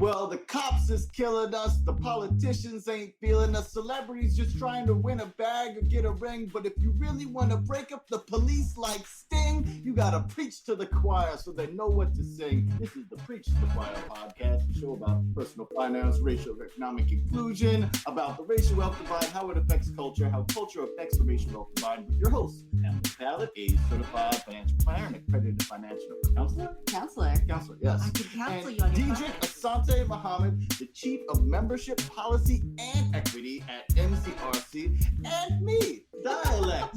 Well, the cops is killing us, the politicians ain't feeling us, celebrities just trying to win a bag or get a ring. But if you really want to break up the police like Sting, you gotta preach to the choir so they know what to sing. This is the Preach to the Choir podcast, a show about personal finance, racial economic inclusion, about the racial wealth divide, how it affects culture, how culture affects the racial wealth divide, with your host, Pamela Pallet, a certified financial planner and accredited financial counselor. Counselor, Yes. I could counsel And you on your Dedrick Asante-Muhammad, the Chief of Membership Policy and Equity at MCRC, and me, Dialect.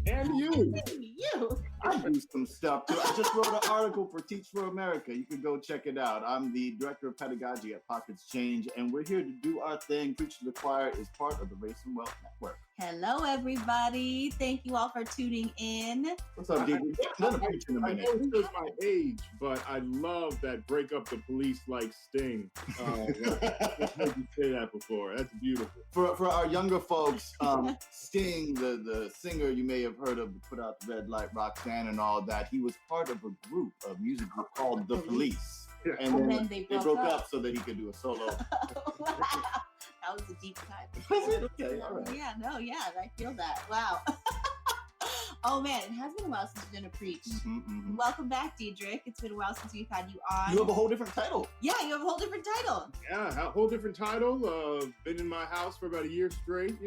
And you. You. I do some stuff too. I just wrote an article for Teach for America. You can go check it out. I'm the Director of Pedagogy at Pockets Change, and we're here to do our thing. Preach to the Choir is part of the Race and Wealth Network. Hello, everybody. Thank you all for tuning in. What's up, Dedrick? I know it shows my age, but I love that break up the police like Sting. I've heard you say that before. That's beautiful. For our younger folks, Sting, the singer you may have heard of, put out the Red Light, Roxanne, and all that, he was part of a group, a music group called The Police. Yeah. And then they broke up so that he could do a solo. Wow. That was a deep cut. Okay, all right. Yeah, I feel that. Wow. Oh man, it has been a while since you've done a preach. Mm-hmm. Welcome back, Dedrick. It's been a while since we've had you on. You have a whole different title. Yeah, you have a whole different title. Yeah, a whole different title. Been in my house for about a year straight,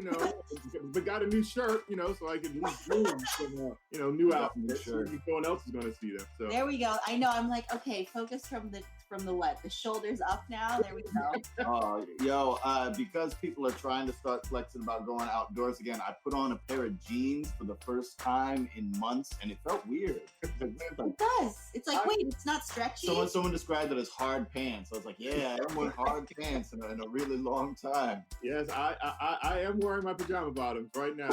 but got a new shirt, so I could do some, new outfits. Sure. No one else is going to see them. So there we go. I know. I'm like, okay, focus from the what? The shoulders up now. There we go. Because people are trying to start flexing about going outdoors again, I put on a pair of jeans for the first time in months, and it felt weird. It does. It's like, wait, it's not stretchy. Someone described it as hard pants. I was like, yeah, I haven't worn hard pants in a really long time. Yes, I am wearing my pajama bottoms right now.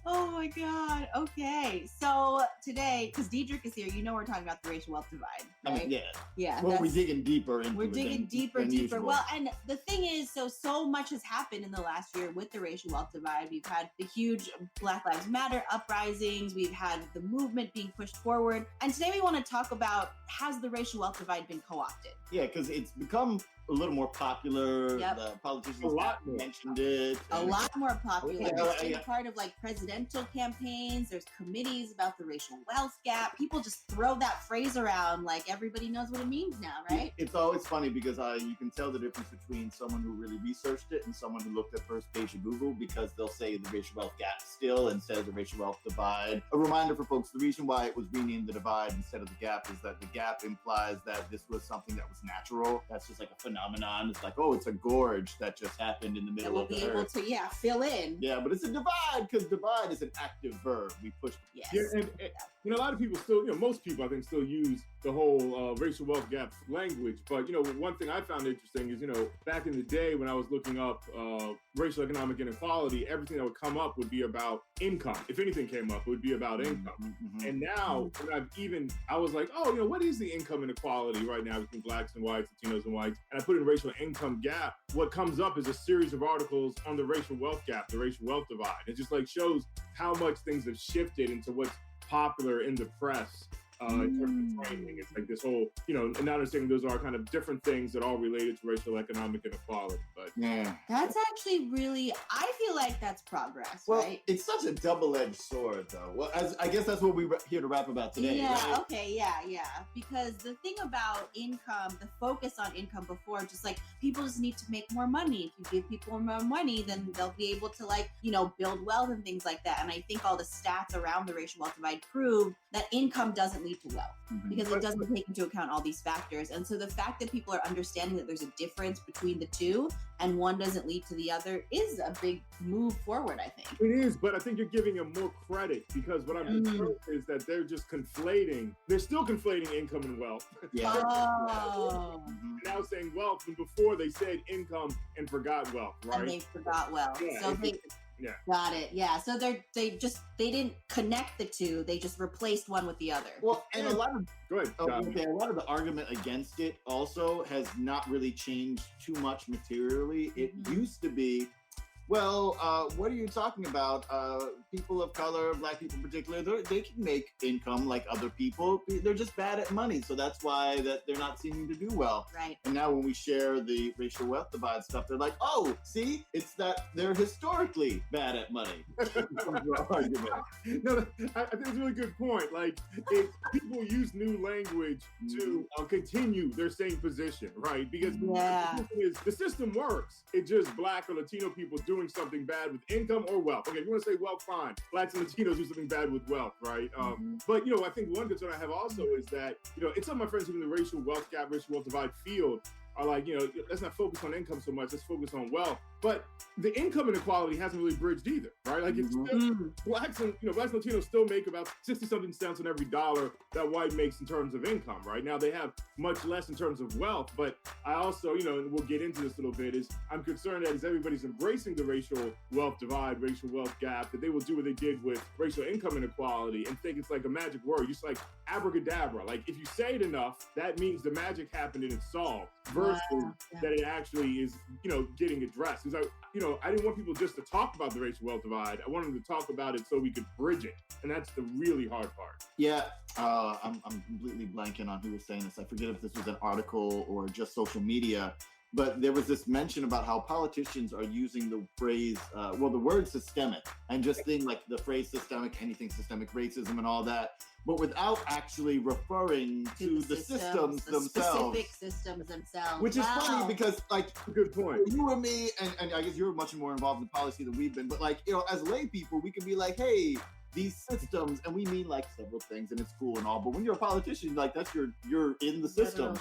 Oh my God. Okay. So today, because Dedrick is here, we're talking about the racial wealth divide. Right? I mean, yeah. Yeah. Well, we're digging deeper into it. We're digging deeper. Usual. Well, and the thing is, so much has happened in the last year with the racial wealth divide. We've had the huge Black Lives Matter uprisings. We've had the movement being pushed forward. And today we want to talk about, has the racial wealth divide been co-opted? Yeah, because it's become a little more popular. Yep. The politicians mentioned it. A lot more popular. Yeah, It's been part of presidential campaigns. There's committees about the racial wealth gap. People just throw that phrase around like everybody knows what it means now, right? It's always funny because you can tell the difference between someone who really researched it and someone who looked at first page of Google, because they'll say the racial wealth gap still instead of the racial wealth divide. A reminder for folks, the reason why it was renamed the divide instead of the gap is that the gap implies that this was something that was natural. That's just like a phenomenon. It's like, oh, it's a gorge that just happened in the middle of the earth. We'll be able to, fill in. Yeah, but it's a divide because divide is an active verb. We push. Yes. Yeah, and a lot of people still, most people I think still use the whole racial wealth gap language. But, one thing I found interesting is, back in the day when I was looking up racial economic inequality, everything that would come up would be about income. If anything came up, it would be about income. Mm-hmm. And now I was like, what is the income inequality right now between blacks and whites, Latinos and whites? And I put in racial income gap. What comes up is a series of articles on the racial wealth gap, the racial wealth divide. It just shows how much things have shifted into what's popular in the press. In terms of framing, it's like this whole, and not understanding those are kind of different things that are related to racial economic inequality. But yeah, that's actually really, I feel like that's progress, well, right? It's such a double-edged sword, though. Well, I guess that's what we're here to wrap about today. Yeah, right? okay, yeah. Because the thing about income, the focus on income before, just people just need to make more money. If you give people more money, then they'll be able to build wealth and things like that. And I think all the stats around the racial wealth divide prove that income doesn't lead to wealth, because it doesn't take into account all these factors. And so the fact that people are understanding that there's a difference between the two and one doesn't lead to the other is a big move forward, I think. It is, but I think you're giving them more credit, because what I'm concerned is that they're just they're still conflating income and wealth. Yeah. Oh. Now saying wealth, and before they said income and forgot wealth, right? And they forgot wealth. Yeah, So yeah. Got it. Yeah. So they didn't connect the two. They just replaced one with the other. Well, and a lot of Go ahead. a lot of the argument against it also has not really changed too much materially. It used to be, Well, what are you talking about? People of color, black people in particular, they can make income like other people. They're just bad at money, so that's why that they're not seeming to do well. Right. And now when we share the racial wealth divide stuff, they're like, oh, see, it's that they're historically bad at money. No, I think it's a really good point. Like, if people use new language to continue their same position, right? Because the system works. It's just black or Latino people doing something bad with income or wealth. Okay, if you want to say wealth, fine. Blacks and Latinos do something bad with wealth, right? But, I think one concern I have also is that, it's some of my friends who in the racial wealth gap, racial wealth divide field are like, let's not focus on income so much, let's focus on wealth. But the income inequality hasn't really bridged either, right? Like, it's still, blacks and Latinos still make about 60-something cents on every dollar that white makes in terms of income, right? Now, they have much less in terms of wealth, but I also, and we'll get into this a little bit, is I'm concerned that as everybody's embracing the racial wealth divide, racial wealth gap, that they will do what they did with racial income inequality and think it's like a magic word, just like abracadabra. Like, if you say it enough, that means the magic happened and it's solved, versus that it actually is, getting addressed. Because I didn't want people just to talk about the racial wealth divide. I wanted them to talk about it so we could bridge it. And that's the really hard part. Yeah, I'm completely blanking on who was saying this. I forget if this was an article or just social media, but there was this mention about how politicians are using the phrase, the word systemic, and just think like the phrase systemic, anything systemic racism and all that, but without actually referring to the systems themselves. Specific systems themselves. Which is funny because, like, good point. You and me, and I guess you're much more involved in policy than we've been, but like, as lay people, we can be like, hey, these systems, and we mean like several things, and it's cool and all. But when you're a politician, like that's you're in the system.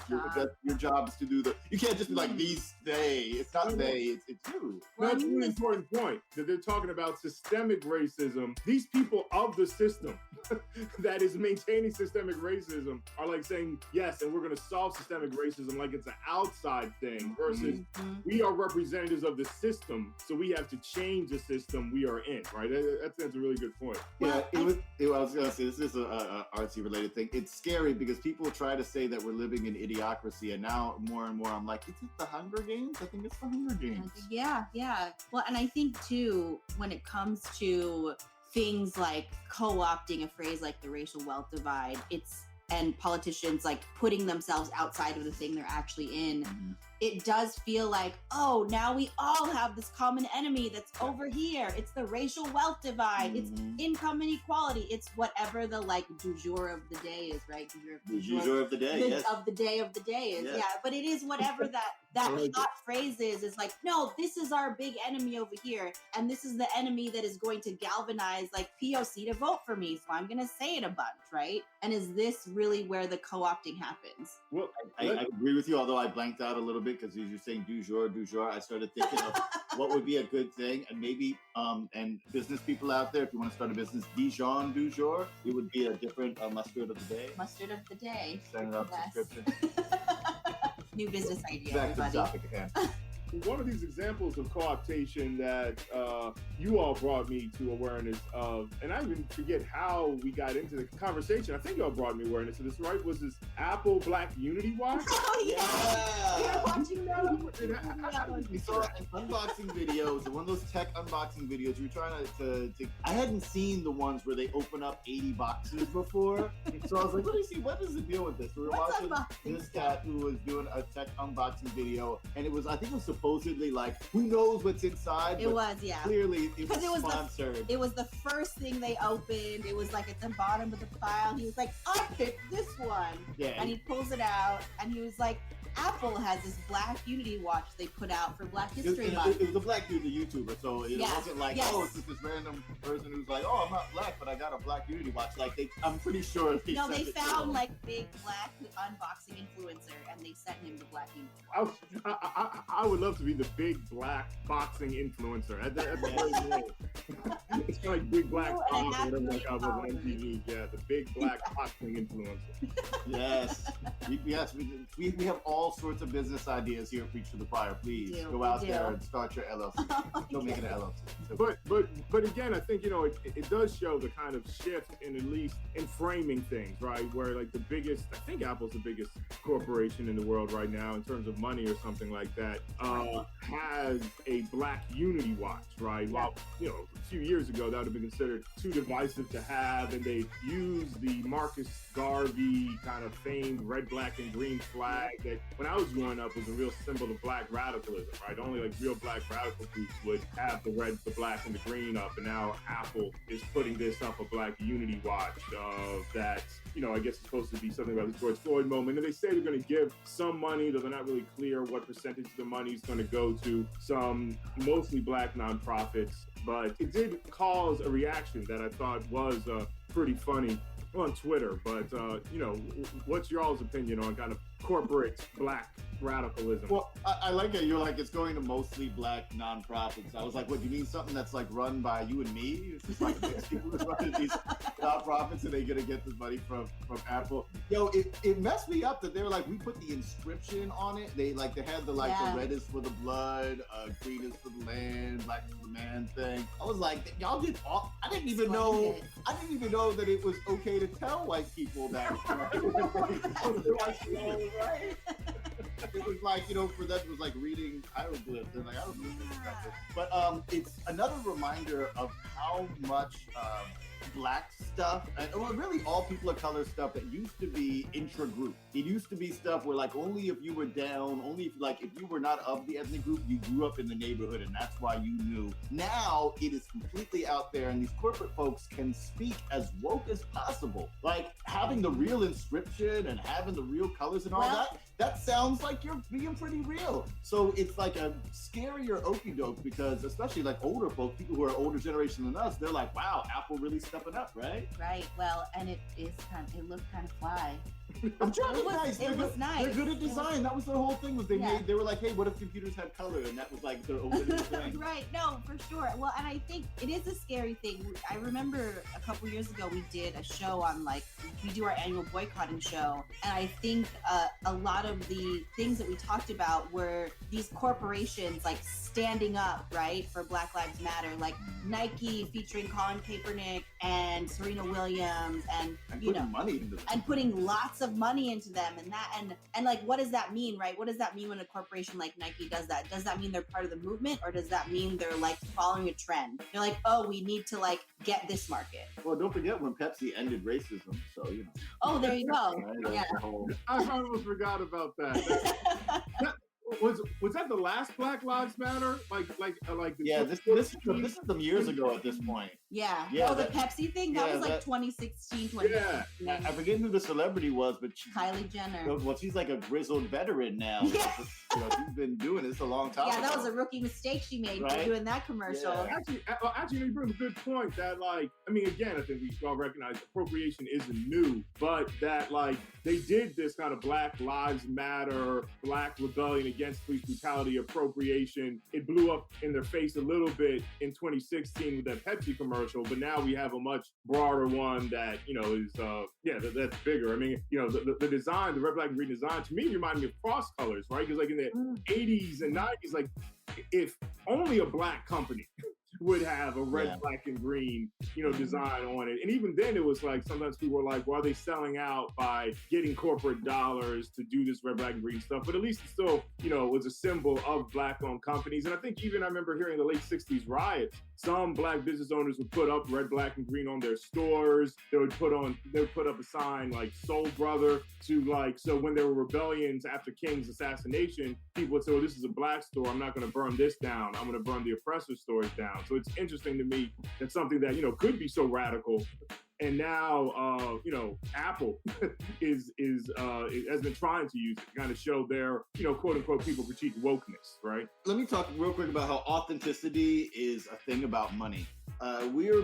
Your job is to do you can't just be like they. It's not they. It's you. That's a really important point that they're talking about systemic racism. These people of the system that is maintaining systemic racism are like saying yes, and we're going to solve systemic racism like it's an outside thing. Versus we are representatives of the system, so we have to change the system we are in. Right? That's a really good point. Yeah, I was going to say, this is a artsy related thing. It's scary because people try to say that we're living in idiocracy, and now more and more I'm like, is it the Hunger Games? I think it's the Hunger Games. Yeah. Well, and I think too, when it comes to things like co-opting a phrase like the racial wealth divide, and politicians like putting themselves outside of the thing they're actually in, it does feel like, oh, now we all have this common enemy that's over here. It's the racial wealth divide. It's income inequality. It's whatever the like du jour of the day is, right? Du jour of the day, yes. Of the day is, yeah. But it is whatever that hot phrase is like, no, this is our big enemy over here. And this is the enemy that is going to galvanize like POC to vote for me. So I'm going to say it a bunch, right? And is this really where the co-opting happens? Well, I agree with you, although I blanked out a little bit because you're saying du jour, I started thinking of what would be a good thing, and maybe and business people out there, if you want to start a business, Dijon du jour, it would be a different mustard of the day. Mustard of the day. Send it up subscription. New business idea, back everybody. to the topic again. One of these examples of co-optation that you all brought me to awareness of, and I even forget how we got into the conversation. I think y'all brought me awareness of this, right? Was this Apple Black Unity Watch? Oh, yeah. We were watching that. We saw an unboxing video. It was one of those tech unboxing videos. We were trying to I hadn't seen the ones where they open up 80 boxes before. So I was like, let me see, what is the deal with this? We were watching this cat who was doing a tech unboxing video, and it was, I think it was supposedly like, who knows what's inside? It was, yeah. Clearly, it was sponsored. It was the first thing they opened. It was like at the bottom of the file. He was like, I picked this one. Yeah. And he pulls it out, and he was like, Apple has this Black Unity watch they put out for Black History Month. It was a Black dude, the YouTuber, so it wasn't like, oh, it's just this random person who's like, oh, I'm not Black, but I got a Black Unity watch. Like, I'm pretty sure they found like big Black unboxing influencer, and they sent him the Black Unity watch. I would love to be the big Black boxing influencer. That's very name. It's kind of like Big Black Box or whatever like I was on MTV. Yeah, the big Black boxing influencer. Yes. We have all all sorts of business ideas here at Preach to the Choir. Please We do, go we out do. there and start your LLC. Don't make it an LLC. So- But again, I think it does show the kind of shift in at least in framing things, right? Where like the biggest, I think Apple's the biggest corporation in the world right now in terms of money or something like that, has a Black Unity Watch, right? Yeah. Well, a few years ago that would have been considered too divisive to have, and they used the Marcus Garvey kind of famed red, black, and green flag that when I was growing up was a real symbol of Black radicalism, right? Only like real Black radical groups would have the red, the black, and the green up, and now Apple is putting this up, a Black Unity Watch that, I guess it's supposed to be something about the George Floyd moment. And they say they're going to give some money, though they're not really clear what percentage of the money is going to go to some mostly Black nonprofits. But it did cause a reaction that I thought was pretty funny on Twitter. But, what's y'all's opinion on kind of corporate Black radicalism? Well, I like it. You're like, it's going to mostly Black nonprofits. I was like, what, do you mean something that's like run by you and me? It's just like people who's running these nonprofits and they're going to get this money from Apple. Yo, it messed me up that they were like, we put the inscription on it. They had the Yeah. the red is for the blood, green is for the land, black is for the man thing. I was like, y'all did all, I didn't even know that it was okay to tell white people that. Right? It was like, for them, it was like reading hieroglyphs. They're like, I don't know what that is. But it's another reminder of how much Black stuff, and well, really all people of color stuff that used to be intra-group. It used to be stuff where like only if you were down, only if you were not of the ethnic group, you grew up in the neighborhood and that's why you knew. Now it is completely out there and these corporate folks can speak as woke as possible. Like having the real inscription and having the real colors and all that sounds like you're being pretty real. So it's like a scarier okie doke because especially like older folks, people who are older generation than us, they're like, wow, Apple really stepping up, right? Right. Well, and it looked kind of fly. I'm trying to be nice. It was nice. They're good at design. That was their whole thing. Was they were like, hey, what if computers had color? And that was like their opening thing. Right. No, for sure. Well, and I think it is a scary thing. I remember a couple years ago we did a show on we do our annual boycotting show, and I think a lot of the things that we talked about were these corporations standing up, right, for Black Lives Matter, like Nike featuring Colin Kaepernick and Serena Williams, and putting money into them. And putting lots of money into them, and what does that mean, right? What does that mean when a corporation like Nike does that? Does that mean they're part of the movement, or does that mean they're following a trend? They're like, oh, we need to get this market. Well, don't forget when Pepsi ended racism, so Oh, there you go. Right? Yeah. I almost forgot about that. Was that the last Black Lives Matter? Yeah, this is some years ago at this point. Yeah. Yeah, the Pepsi thing, that was 2016, 2017. Yeah. I forget who the celebrity was, but Kylie Jenner. Well, she's like a grizzled veteran now. Yeah. She's been doing this a long time. Yeah, that was a rookie mistake she made for doing that commercial. Yeah. Actually, you bring a good point that, again, I think we all recognize appropriation isn't new, but that, they did this kind of Black Lives Matter, Black rebellion against police brutality appropriation. It blew up in their face a little bit in 2016 with that Pepsi commercial, but now we have a much broader one that, is, that's bigger. I mean, the design, the red, black, and green design, to me, reminded me of cross colors, right? Because in the 80s and 90s, if only a Black company would have a red, black, and green, design on it. And even then it was sometimes people were like, well, are they selling out by getting corporate dollars to do this red, black, and green stuff? But at least it still, was a symbol of Black-owned companies. And I think even I remember hearing the late 60s riots, some Black business owners would put up red, black, and green on their stores. They would put up a sign like Soul Brother to so when there were rebellions after King's assassination, people would say, well, this is a Black store. I'm not going to burn this down. I'm going to burn the oppressor stores down. So it's interesting to me that something that, could be so radical. And now, Apple has been trying to use it to kind of show their, quote unquote, people critique wokeness, right? Let me talk real quick about how authenticity is a thing about money.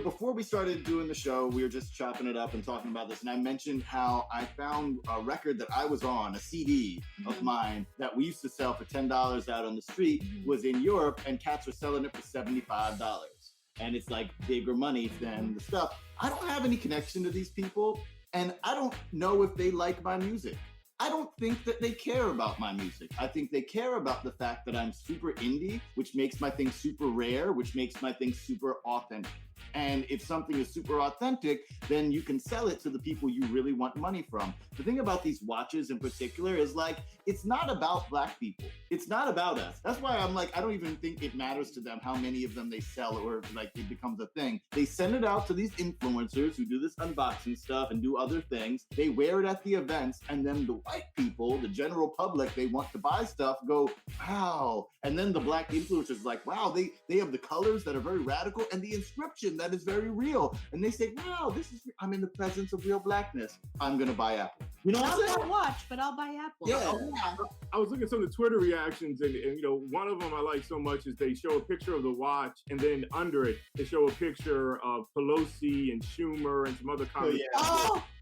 Before we started doing the show, we were just chopping it up and talking about this. And I mentioned how I found a record that I was on, a CD of mine that we used to sell for $10 out on the street, was in Europe, and cats were selling it for $75. And it's bigger money than the stuff. I don't have any connection to these people, and I don't know if they like my music. I don't think that they care about my music. I think they care about the fact that I'm super indie, which makes my thing super rare, which makes my thing super authentic. And if something is super authentic, then you can sell it to the people you really want money from. The thing about these watches in particular is like, it's not about Black people. It's not about us. That's why I'm like, I don't even think it matters to them how many of them they sell or like it becomes a thing. They send it out to these influencers who do this unboxing stuff and do other things. They wear it at the events, and then the white people, the general public, they want to buy stuff, go, wow. And then the Black influencers like, wow, they have the colors that are very radical and the inscription that is very real. And they say, wow, I'm in the presence of real Blackness. I'm gonna buy Apple. You know what I'm saying? I'll watch, but I'll buy Apple. Yeah. I was looking at some of the Twitter reactions, and you know, one of them I like so much is they show a picture of the watch, and then under it they show a picture of Pelosi and Schumer and some other comments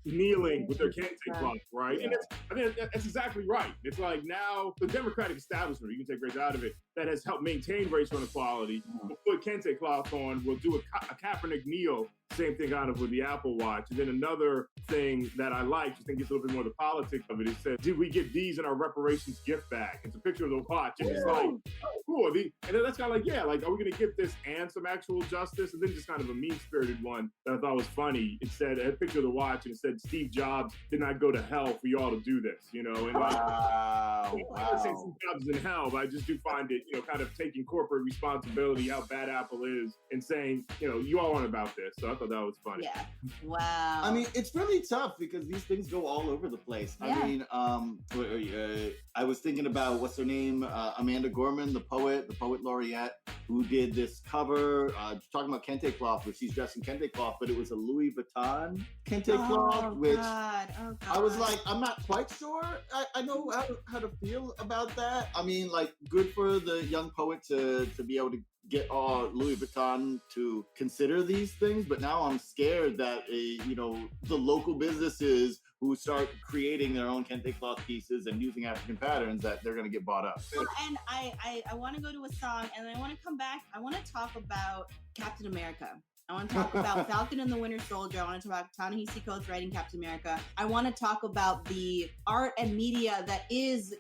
kneeling with their kente cloth, right? Yeah. And I mean, that's exactly right. It's like now the Democratic establishment, you can take race out of it, that has helped maintain racial inequality, will put kente cloth on, will do a Kaepernick kneel, same thing out of with the Apple Watch. And then another thing that I like, just think it's a little bit more the politics of it, it says, did we get these in our reparations gift bag? It's a picture of the watch, and it's like, oh, cool. And then that's kind of like, yeah, like, are we going to get this and some actual justice? And then just kind of a mean-spirited one that I thought was funny. It said, a picture of the watch, and it said, Steve Jobs did not go to hell for y'all to do this, you know? And like, I'm not saying Steve Jobs is in hell, but I just do find it, you know, kind of taking corporate responsibility, how bad Apple is, and saying, you know, you all aren't about this. So I thought that was funny. Yeah. Wow. I mean, it's really tough because these things go all over the place. Yeah. I mean, I was thinking about what's her name, Amanda Gorman, the poet laureate, who did this cover talking about kente cloth, where she's dressed in kente cloth, but it was a Louis Vuitton kente cloth, which God. I was like, I'm not quite sure I know how to feel about that. I mean, like, good for the young poet to be able to get Louis Vuitton to consider these things, but now I'm scared that the local businesses who start creating their own kente cloth pieces and using African patterns, that they're going to get bought up. Well, and I want to go to a song, and then I want to come back. I want to talk about Captain America. I want to talk about Falcon and the Winter Soldier. I want to talk about Ta-Nehisi Coates writing Captain America. I want to talk about the art and media that is,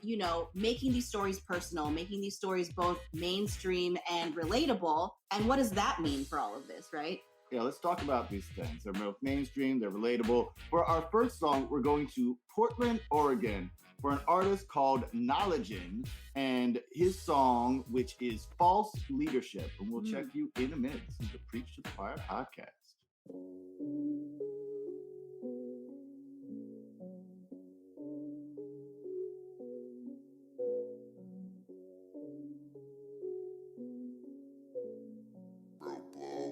making these stories personal, making these stories both mainstream and relatable. And what does that mean for all of this, right? Yeah, let's talk about these things. They're both mainstream, they're relatable. For our first song, we're going to Portland, Oregon, for an artist called Knowledgein and his song, which is False Leadership. And we'll check you in a minute. This is the Preach to the Choir podcast.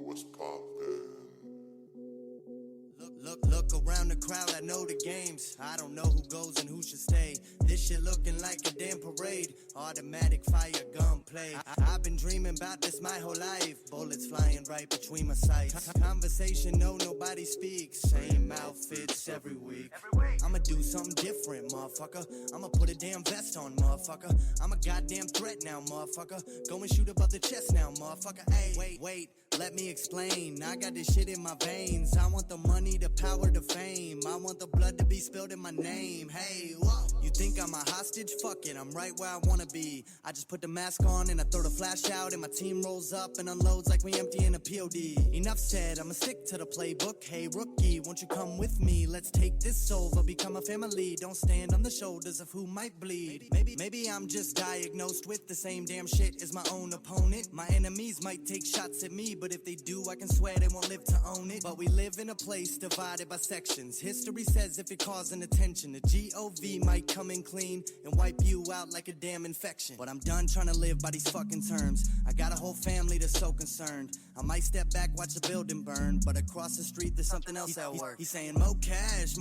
What's poppin'? Look around the crowd, I know the games. I don't know who goes and who should stay. This shit looking like a damn parade. Automatic fire gunplay. I've been dreaming about this my whole life. Bullets flying right between my sights. Conversation, no, nobody speaks. Same outfits every week. I'ma do something different, motherfucker. I'ma put a damn vest on, motherfucker. I'm a goddamn threat now, motherfucker. Go and shoot above the chest now, motherfucker. Hey, wait, let me explain. I got this shit in my veins. I want the money, the power, the fame. I want the blood to be spilled in my name. Hey, whoa. You think I'm a hostage? Fuck it, I'm right where I wanna be. I just put the mask on and I throw the flash out, and my team rolls up and unloads like we emptying a POD. Enough said, I'ma stick to the playbook. Hey rookie, won't you come with me? Let's take this over, become a family. Don't stand on the shoulders of who might bleed. Maybe I'm just diagnosed with the same damn shit as my own opponent. My enemies might take shots at me, but if they do, I can swear they won't live to own it. But we live in a place divided by sections. History says if you're causing attention, the GOV might come in clean and wipe you out like a damn infection. But I'm done trying to live by these fucking terms. I got a whole family that's so concerned. I might step back, watch the building burn, but across the street there's something else at work. He's saying more cash,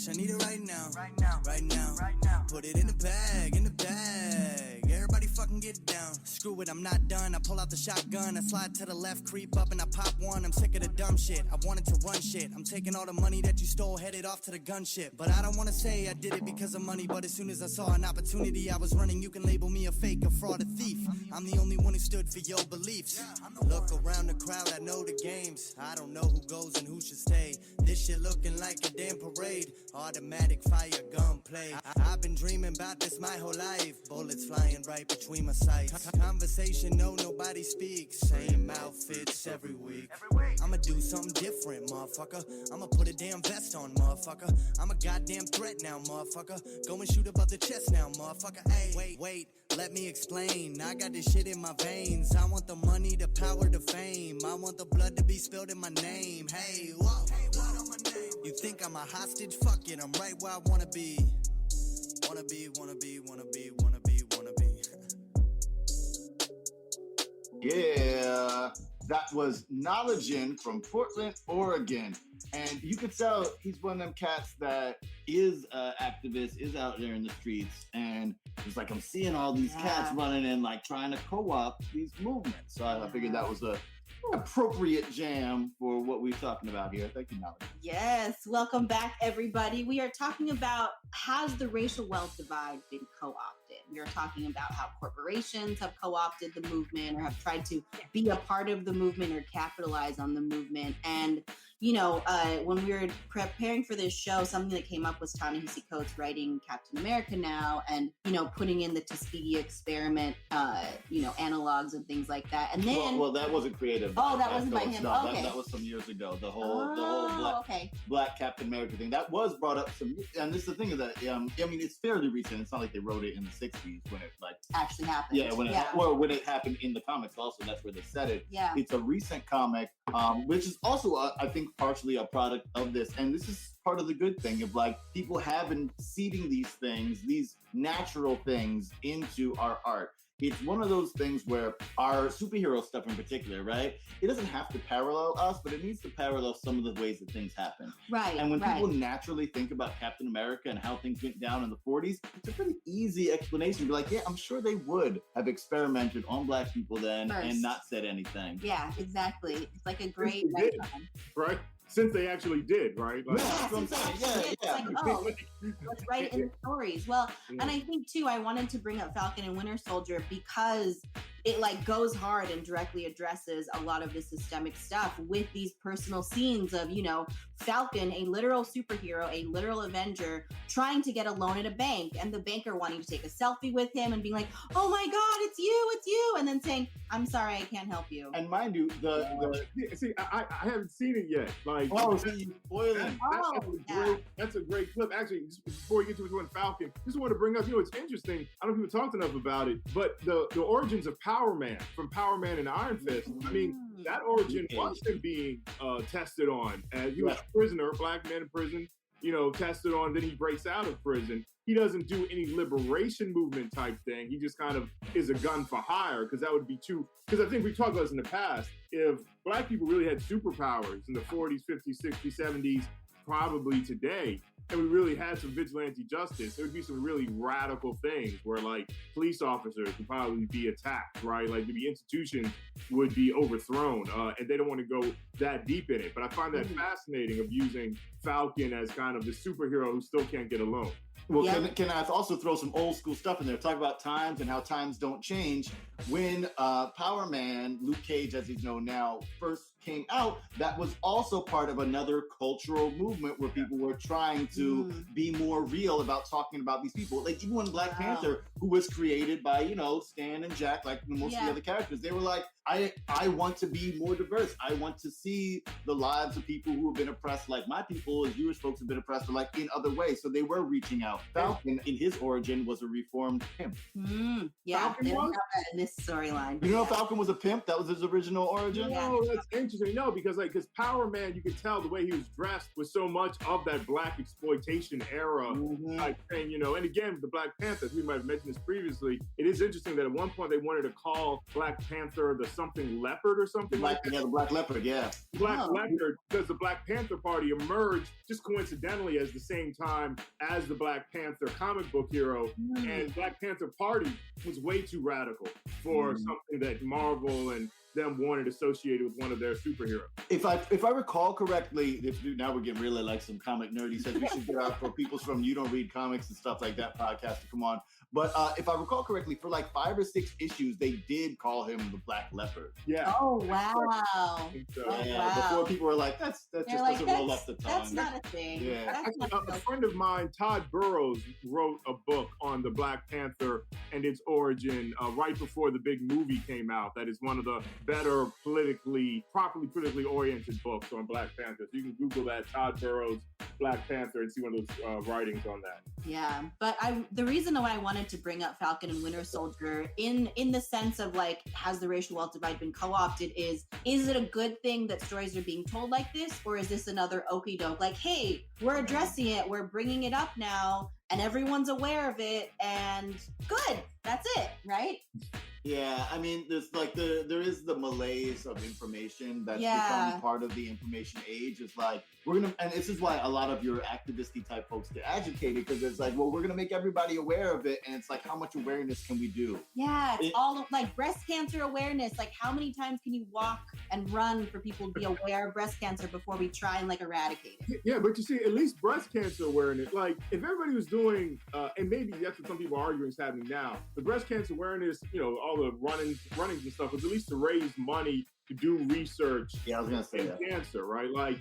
I need it right now. Right now. Put it in the bag, Everybody fucking get down. Screw it, I'm not done. I pull out the shotgun, I slide to the left, creep up and I pop one. I'm sick of the dumb shit, I wanted to run shit. I'm taking all the money that you stole, headed off to the gunship. But I don't wanna say I did it because of money, but as soon as I saw an opportunity, I was running. You can label me a fake, a fraud, a thief. I'm the only one who stood for your beliefs. Look around the crowd, I know the games. I don't know who goes and who should stay. This shit looking like a damn parade. Automatic fire gunplay. gunplay. I've been dreaming about this my whole life. Bullets flying right between my sights. Conversation, no, nobody speaks. Same outfits every week. I'ma do something different, motherfucker. I'ma put a damn vest on, motherfucker. I'm a goddamn threat now, motherfucker. Go and shoot above the chest now, motherfucker. Hey, wait, let me explain. I got this shit in my veins. I want the money, the power, the fame. I want the blood to be spilled in my name. Hey, whoa, blood on my name. You think I'm a hostage? Fuck it, I'm right where I wanna be. Wanna be, wanna be, wanna be, wanna be, wanna be. Yeah, that was Knowledgein from Portland, Oregon. And you could tell he's one of them cats that is an activist, is out there in the streets. And it's like, I'm seeing all these cats running in, like trying to co-opt these movements. So I figured that was a appropriate jam for what we're talking about here. Thank you, Knowledge. Yes, welcome back, everybody. We are talking about, has the racial wealth divide been co-opted? We are talking about how corporations have co-opted the movement or have tried to be a part of the movement or capitalize on the movement. And when we were preparing for this show, something that came up was Ta-Nehisi Coates writing Captain America now and, putting in the Tuskegee experiment, analogs and things like that. And then... Well, that wasn't creative. Oh, that wasn't by him. No, okay. that was some years ago. The whole black Captain America thing. That was brought up and this is the thing is that, it's fairly recent. It's not like they wrote it in the 60s when it actually happened. Yeah, when it happened in the comics also, that's where they said it. Yeah. It's a recent comic, which is also, I think, partially a product of this. And this is part of the good thing of people have been seeding these things, these natural things into our art. It's one of those things where our superhero stuff in particular, right? It doesn't have to parallel us, but it needs to parallel some of the ways that things happen. Right. And when people naturally think about Captain America and how things went down in the 40s, it's a pretty easy explanation. Be like, yeah, I'm sure they would have experimented on black people then and not said anything. Yeah, exactly. It's like a great right? Since they actually did, right? Let's write in the stories. Well, and I think too, I wanted to bring up Falcon and Winter Soldier because it goes hard and directly addresses a lot of the systemic stuff with these personal scenes of, Falcon, a literal superhero, a literal Avenger, trying to get a loan at a bank and the banker wanting to take a selfie with him and being like, oh my God, it's you. And then saying, I'm sorry, I can't help you. And mind you, I haven't seen it yet. Spoiling. That's a great clip. Actually, before we get to one Falcon, just want to bring up, it's interesting. I don't know if people talked enough about it, but the origins of Power Man, from Power Man and Iron Fist, that origin was him being tested on. As he was a prisoner, a black man in prison, tested on, then he breaks out of prison. He doesn't do any liberation movement type thing. He just kind of is a gun for hire, because that would be because I think we've talked about this in the past. If black people really had superpowers in the 40s, 50s, 60s, 70s, probably today, and we really had some vigilante justice, there would be some really radical things where police officers would probably be attacked, right? Maybe institutions would be overthrown, and they don't want to go that deep in it. But I find that fascinating of using Falcon as kind of the superhero who still can't get a loan. Well, can I also throw some old school stuff in there? Talk about times and how times don't change. When Power Man, Luke Cage as he's known now, first came out, that was also part of another cultural movement where people were trying to be more real about talking about these people. Even when Black Panther, who was created by, Stan and Jack, like most of the other characters, they were like, I want to be more diverse. I want to see the lives of people who have been oppressed like my people, as Jewish folks have been oppressed, but in other ways. So they were reaching out. Falcon, in his origin, was a reformed pimp. Falcon was? In this storyline. You know Falcon was a pimp? That was his original origin? No, that's interesting. No, because Power Man, you could tell the way he was dressed was so much of that black exploitation era type thing, And again, the Black Panther, we might have mentioned this previously, it is interesting that at one point they wanted to call Black Panther the something leopard or something like that. Yeah, the Black Leopard, Black Leopard, because the Black Panther Party emerged just coincidentally as the same time as the Black Panther comic book hero, and Black Panther Party was way too radical for something that Marvel and them want it associated with one of their superheroes. If I recall correctly, now we're getting really like some comic nerdy says we should get out for people's from You Don't Read Comics and stuff like that podcast to come on. But if I recall correctly, for like 5 or 6 issues, they did call him the Black Leopard. Yeah. Oh wow! So, Yeah, wow. before people were like, that just doesn't roll off the tongue. That's not a thing. Yeah. That's not A friend of mine, Todd Burrows, wrote a book on the Black Panther and its origin right before the big movie came out. That is one of the better properly politically oriented books on Black Panther. So you can Google that, Todd Burrows, Black Panther, and see one of those writings on that. Yeah, but the reason why I wanted to bring up Falcon and Winter Soldier in the sense of like, has the racial wealth divide been co-opted? Is it a good thing that stories are being told like this, or is this another okie doke? Like, hey, we're addressing it, we're bringing it up now, and everyone's aware of it, and good, that's it, right? Yeah, I mean, there's like there is the malaise of information that's Yeah. become part of the information age. It's like and this is why a lot of your activisty type folks get agitated, because it's like, well, we're gonna make everybody aware of it, and it's like, how much awareness can we do? Yeah, it's all like breast cancer awareness. Like, how many times can you walk and run for people to be aware of breast cancer before we try and like eradicate it? Yeah, but you see, at least breast cancer awareness, like if everybody was doing, and maybe that's what some people are arguing is happening now, the breast cancer awareness, all the runnings and stuff was at least to raise money to do research. Yeah, I was gonna say in that. cancer, right? Like,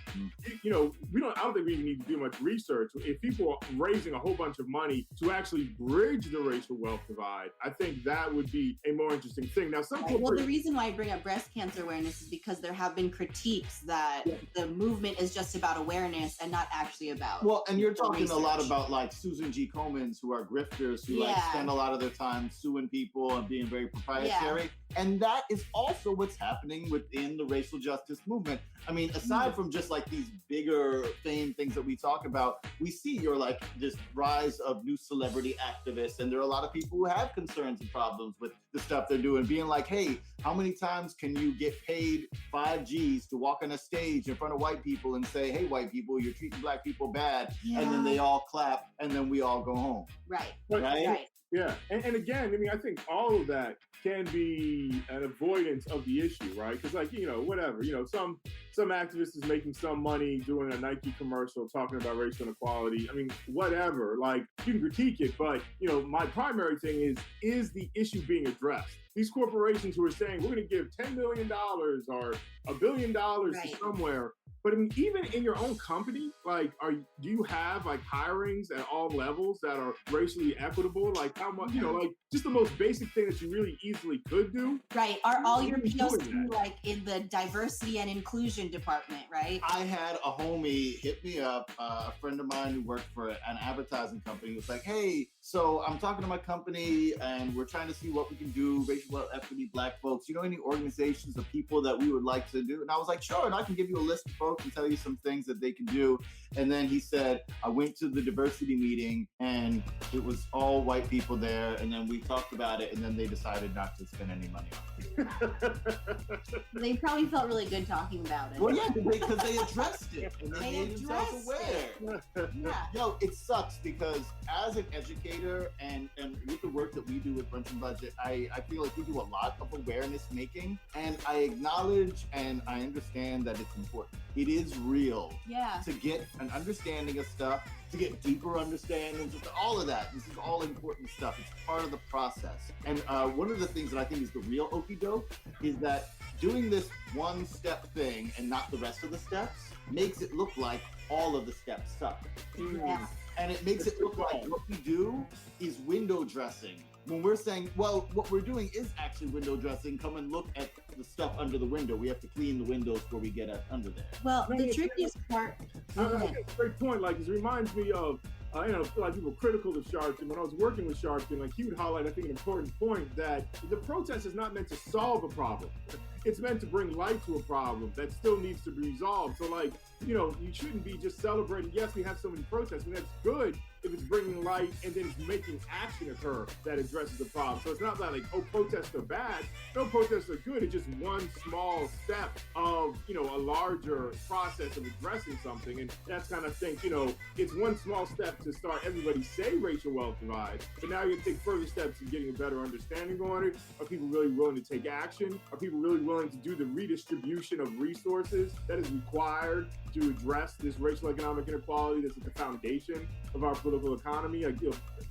I don't think we even need to do much research. If people are raising a whole bunch of money to actually bridge the racial wealth divide, I think that would be a more interesting thing. Now, some Right. Well, the reason why I bring up breast cancer awareness is because there have been critiques that the movement is just about awareness and not actually about. Well, and you're talking research. a lot about like Susan G. Comans, who are grifters, who like Yeah. spend a lot of their time suing people and being very proprietary. And that is also what's happening within the racial justice movement. I mean, aside from just like these bigger fame things that we talk about, we see like this rise of new celebrity activists, and there are a lot of people who have concerns and problems with the stuff they're doing, being like, hey, how many times can you get paid 5 G's to walk on a stage in front of white people and say, hey, white people, you're treating black people bad, and then they all clap, and then we all go home. Right. Right? Yeah, and again, I mean, I think all of that can be an avoidance of the issue, right? Because, like, whatever, some activist is making some money doing a Nike commercial talking about racial inequality. I mean, whatever. Like, you can critique it, but my primary thing is the issue being addressed? These corporations who are saying we're going to give $10 million or $1 billion to somewhere. But I mean, even in your own company, like, do you have like hirings at all levels that are racially equitable? Like, how much, like just the most basic thing that you really easily could do. Right. Are all your You're doing POC that. like in the diversity and inclusion department, right? I had a homie hit me up, a friend of mine who worked for an advertising company, was like, hey, so I'm talking to my company and we're trying to see what we can do, racial equity, black folks. Any organizations or people that we would like to do? And I was like, sure, and I can give you a list of folks and tell you some things that they can do. And then he said, I went to the diversity meeting and it was all white people there. And then we talked about it and then they decided not to spend any money on it. They probably felt really good talking about it. Well, yeah, because they addressed it and they They made themselves addressed aware. Yeah. Yo, it sucks because as an educator and with the work that we do with Brunch and Budget, I feel like we do a lot of awareness making, and I acknowledge and I understand that it's important. It is real to get an understanding of stuff, to get deeper understanding, just all of that. This is all important stuff. It's part of the process. And one of the things that I think is the real okie doke is that doing this one step thing and not the rest of the steps makes it look like all of the steps suck. Yeah. And it makes it look like what we do is window dressing. When we're saying, well, what we're doing is actually window dressing, come and look at the stuff under the window. We have to clean the windows before we get under there. Well, the trickiest part. Great point. Like, it reminds me of, I feel like people were critical of Sharpton. When I was working with Sharpton, like, he would highlight, I think, an important point that the protest is not meant to solve a problem. It's meant to bring light to a problem that still needs to be resolved. So, like, you shouldn't be just celebrating. Yes, we have so many protests, and that's good if it's bringing light and then it's making action occur that addresses the problem. So it's not like, oh, protests are bad. No, protests are good. It's just one small step of, a larger process of addressing something. And that's kind of think, it's one small step to start everybody say racial wealth divide, but now you take further steps in getting a better understanding on it. Are people really willing to take action? Are people really willing to do the redistribution of resources that is required to address this racial economic inequality that's at the foundation of our political economy?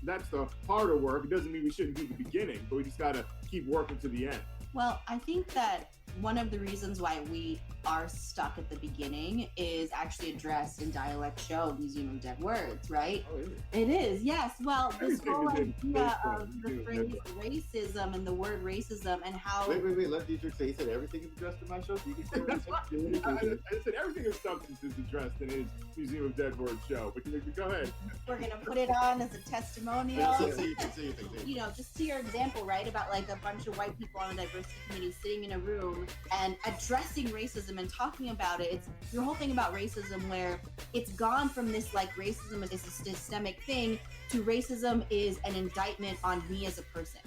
That's the harder work. It doesn't mean we shouldn't do the beginning, but we just got to keep working to the end. Well, I think that one of the reasons why we are stuck at the beginning is actually addressed in Dialect Show, Museum of Dead Words, right? Oh, is it? It is, yes. Well, this whole idea of the phrase racism and the word racism and how... Wait. Let Dedrick say. He said everything is addressed in my show. So you can say I said everything of substance is addressed in his Museum of Dead Words show. But go ahead. We're going to put it on as a testimonial. Say Just to your example, right, about like a bunch of white people on the diversity committee sitting in a room and addressing racism and talking about it. It's your whole thing about racism where it's gone from this like racism is a systemic thing to racism is an indictment on me as a person,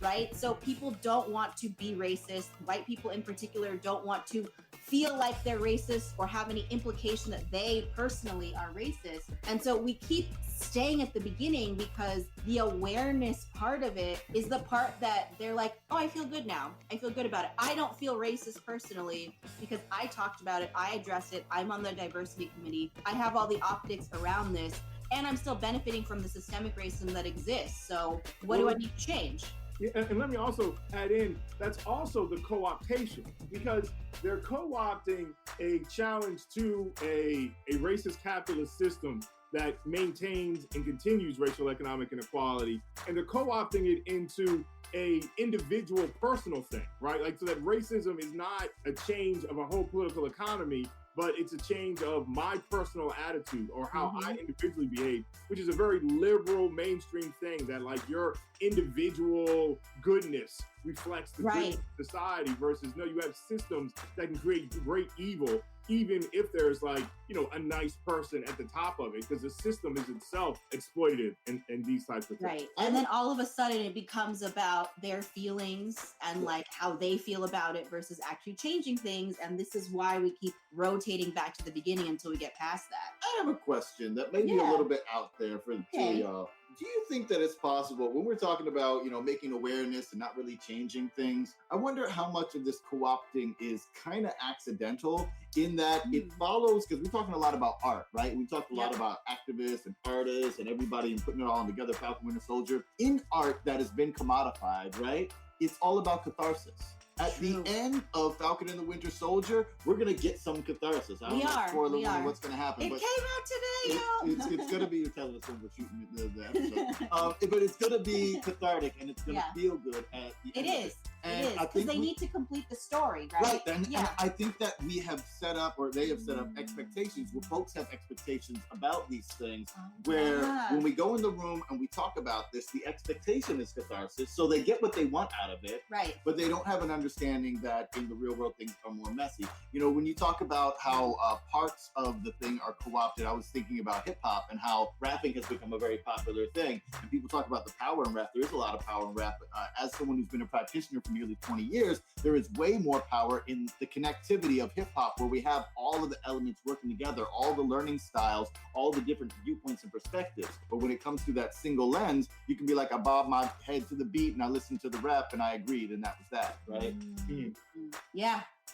right? So people don't want to be racist. White people in particular don't want to feel like they're racist or have any implication that they personally are racist. And so we keep staying at the beginning because the awareness part of it is the part that they're like, oh, I feel good now. I feel good about it. I don't feel racist personally because I talked about it. I addressed it. I'm on the diversity committee. I have all the optics around this and I'm still benefiting from the systemic racism that exists. So what do I need to change? Yeah, and let me also add in, that's also the co-optation, because they're co-opting a challenge to a racist capitalist system that maintains and continues racial economic inequality, and they're co-opting it into a individual personal thing, right? Like, so that racism is not a change of a whole political economy, but it's a change of my personal attitude or how I individually behave, which is a very liberal mainstream thing that like your individual goodness reflects the goodness of society versus no, you have systems that can create great evil, even if there's like, a nice person at the top of it, because the system is itself exploitative in these types of things. Right. And then all of a sudden it becomes about their feelings and like how they feel about it versus actually changing things. And this is why we keep rotating back to the beginning until we get past that. I have a question that may be a little bit out there for the two of y'all. Do you think that it's possible when we're talking about, making awareness and not really changing things? I wonder how much of this co-opting is kind of accidental in that it follows, because we're talking a lot about art, right? We talked a lot about activists and artists and everybody and putting it all together, Falcon Winter Soldier. In art that has been commodified, right? It's all about catharsis. At the end of Falcon and the Winter Soldier, we're going to get some catharsis. I don't know spoiler what's going to happen. It came out today, It's going to be, telling us when we're shooting the episode. But it's going to be cathartic and it's going to feel good at the end. It is. And it is, because they need to complete the story, right? Right, and I think that we have set up, or they have set up expectations, where folks have expectations about these things, where when we go in the room and we talk about this, the expectation is catharsis, so they get what they want out of it, right? But they don't have an understanding that in the real world things are more messy. When you talk about how parts of the thing are co-opted, I was thinking about hip-hop and how rapping has become a very popular thing, and people talk about the power in rap. There is a lot of power in rap, but as someone who's been a practitioner for nearly 20 years, there is way more power in the connectivity of hip-hop, where we have all of the elements working together, all the learning styles, all the different viewpoints and perspectives. But when it comes to that single lens, you can be like, I bob my head to the beat and I listened to the rap and I agreed, and that was that, right?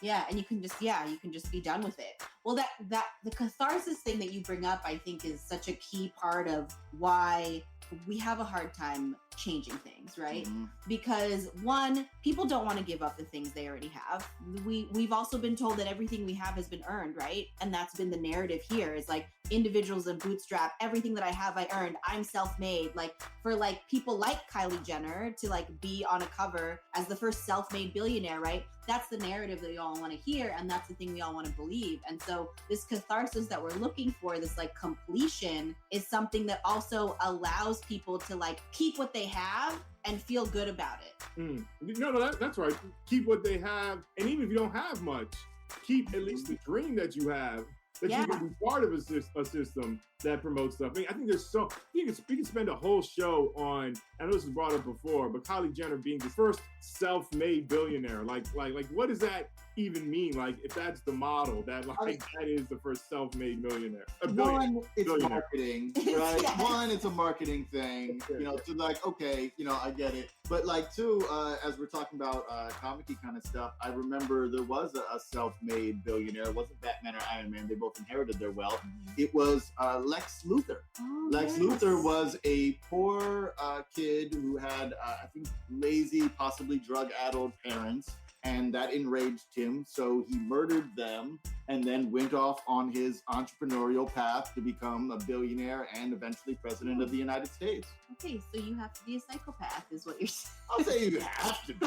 Yeah, and you can just be done with it. Well, that the catharsis thing that you bring up, I think, is such a key part of why we have a hard time changing things, right? Because one, people don't want to give up the things they already have. We've also been told that everything we have has been earned, right? And that's been the narrative here. It's like individuals and bootstrap, everything that I have, I earned. I'm self-made. Like for like people like Kylie Jenner to like be on a cover as the first self-made billionaire, right? That's the narrative that we all want to hear, and that's the thing we all want to believe. And so this catharsis that we're looking for, this like completion, is something that also allows people to like keep what they have and feel good about it. No, that's right. Keep what they have, and even if you don't have much, keep at least the dream that you have that Yeah. you can be part of a system that promotes stuff. I mean, I think there's so we can spend a whole show on. I know this was brought up before, but Kylie Jenner being the first self-made billionaire. Like, what does that even mean? Like, if that's the model, that that is the first self-made millionaire. One, it's billionaire. marketing, right? Yes. One, it's a marketing thing, you know, to like, okay, you know, I get it. But like, two, as we're talking about comic-y kind of stuff, I remember there was a self-made billionaire. It wasn't Batman or Iron Man. They both inherited their wealth. It was Lex Luthor. Oh, Lex yes. Luthor was a poor kid who had, I think, lazy, possibly drug-addled parents. And that enraged him, so he murdered them and then went off on his entrepreneurial path to become a billionaire and eventually president of the United States. Okay, so you have to be a psychopath, is what you're saying. I'll say you have to be.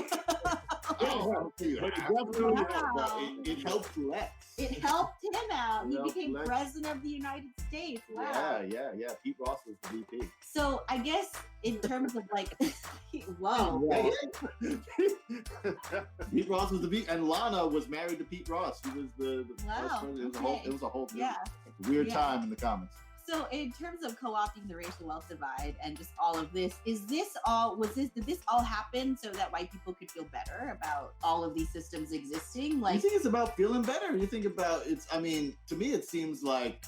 I'll say you But have to be. Wow. But it helped Lex. It helped him out. It He helped became Lex. president of the United States. Wow. Yeah. Pete Ross was the VP. So I guess in terms of like, whoa. Yeah. Pete Ross was the VP, and Lana was married to Pete Ross. He was the Wow, vice president. It was a whole Yeah. weird Yeah. time in the comics. So in terms of co-opting the racial wealth divide and just all of this, did this all happen so that white people could feel better about all of these systems existing? You Like, think it's about feeling better? You think about I mean, to me, it seems like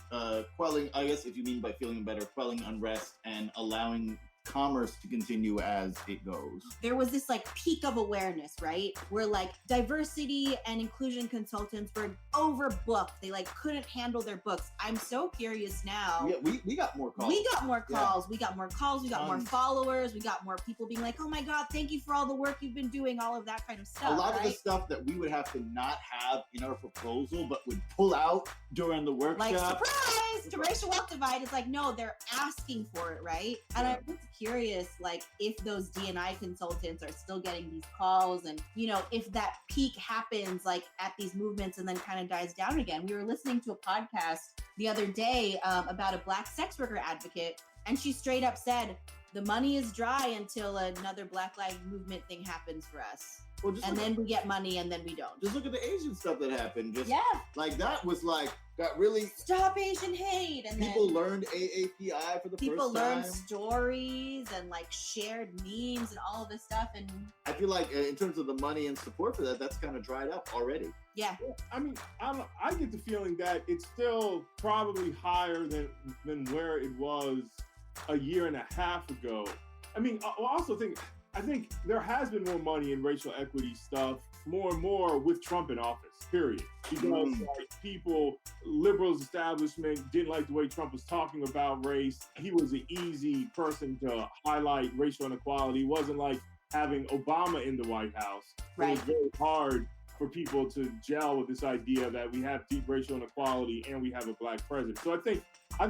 quelling, I guess if you mean by feeling better, quelling unrest and allowing commerce to continue as it goes. there was this like peak of awareness, right? Where like diversity and inclusion consultants were overbooked. They like couldn't handle their books. I'm so curious now. Yeah, we got more calls. We got more Yeah. calls. We got more calls. We got more Tons. followers. We got more people being like, "Oh my God, thank you for all the work you've been doing." All of that kind of stuff. A lot of the right? stuff that we would have to not have in our proposal, but would pull out during the workshop. Like, surprise to racial wealth divide. It's like, no, they're asking for it, right? And Yeah. I'm just curious, like, if those D&I consultants are still getting these calls, and you know, if that peak happens like at these movements and then kind of dies down again. We were listening to a podcast the other day about a Black sex worker advocate, and she straight up said, "The money is dry until another Black Lives Movement thing happens for us, Well, just and look, then we get money, and then we don't." just look at the Asian stuff that happened. Just Yeah, like that was like got really. stop Asian hate, and People then learned AAPI for the people first time. learned stories and like shared memes and all of this stuff, and I feel like in terms of the money and support for that, that's kind of dried up already. yeah, I mean, I get the feeling that it's still probably higher than where it was a year and a half ago. I mean, I think there has been more money in racial equity stuff, more and more with Trump in office, period. Because like, people, liberals establishment didn't like the way Trump was talking about race. He was an easy person to highlight racial inequality. It wasn't like having Obama in the White House. It was Right. very hard for people to gel with this idea that we have deep racial inequality and we have a Black president. So I think